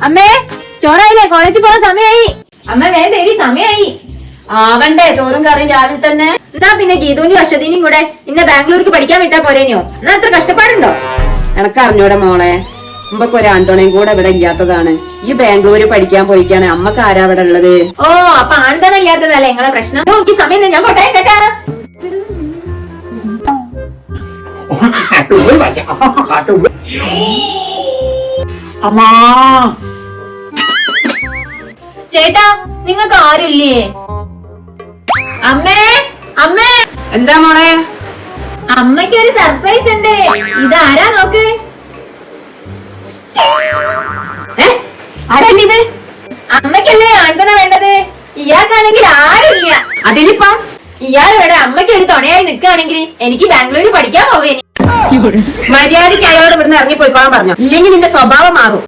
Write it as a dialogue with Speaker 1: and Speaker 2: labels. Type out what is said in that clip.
Speaker 1: അമ്മേ ചോറായില്ലേ? കോളേജിൽ പോകാൻ സമയമായി. അമ്മ വേഗം തരി, സമയമായി.
Speaker 2: ആവണ്ടേ ചോറും കറിയും രാവിലെ തന്നെ?
Speaker 1: എന്നാ പിന്നെ ഗീതുവിനും അശ്വതിനും കൂടെ ഇന്ന് ബാംഗ്ലൂർക്ക് പഠിക്കാൻ വിട്ടാ പോരേനോ? എന്നാ അത്ര കഷ്ടപ്പാടുണ്ടോ?
Speaker 2: എനക്കറിഞ്ഞൂടെ മോളെ, മുമ്പൊക്കെ ഒരു ആണ്ടോണയും കൂടെ ഇവിടെ ഇല്ലാത്തതാണ്. ഈ ബാംഗ്ലൂര് പഠിക്കാൻ പോയിക്കാണ്. അമ്മക്ക് ആരാ ഇവിടെ ഉള്ളത്?
Speaker 1: ഓ, അപ്പൊ ആൺതണം ഇല്ലാത്തതല്ലേ നിങ്ങളെ പ്രശ്നം? നോക്കി സമയം ഞാൻ പോട്ടെ കേട്ടാ.
Speaker 2: അമ്മാ
Speaker 1: ചേട്ടാ, നിങ്ങൾക്ക് ആരുല്ലേ? അമ്മേ, അമ്മേ.
Speaker 2: എന്താ മോളെ?
Speaker 1: അമ്മയ്ക്ക് ഒരു സർപ്രൈസ് ഉണ്ട്. ഇതാരാ നോക്ക്.
Speaker 2: ആരാണ്ടിത്?
Speaker 1: അമ്മയ്ക്കല്ലേ ആൺതണ വേണ്ടത്? ഇയാൾക്കാണെങ്കിൽ ആരുമില്ല.
Speaker 2: അതിനിപ്പം
Speaker 1: ഇയാൾ ഇവിടെ അമ്മയ്ക്ക് ഒരു തുണയായി നിൽക്കുകയാണെങ്കിൽ എനിക്ക് ബാംഗ്ലൂര് പഠിക്കാൻ പോവേനി.
Speaker 2: മര്യാദയ്ക്ക് അയാളോട് ഇവിടുന്ന് ഇറങ്ങിപ്പോയിക്കോളാൻ പറഞ്ഞു. ഇല്ലെങ്കിൽ നിന്റെ സ്വഭാവം മാറും.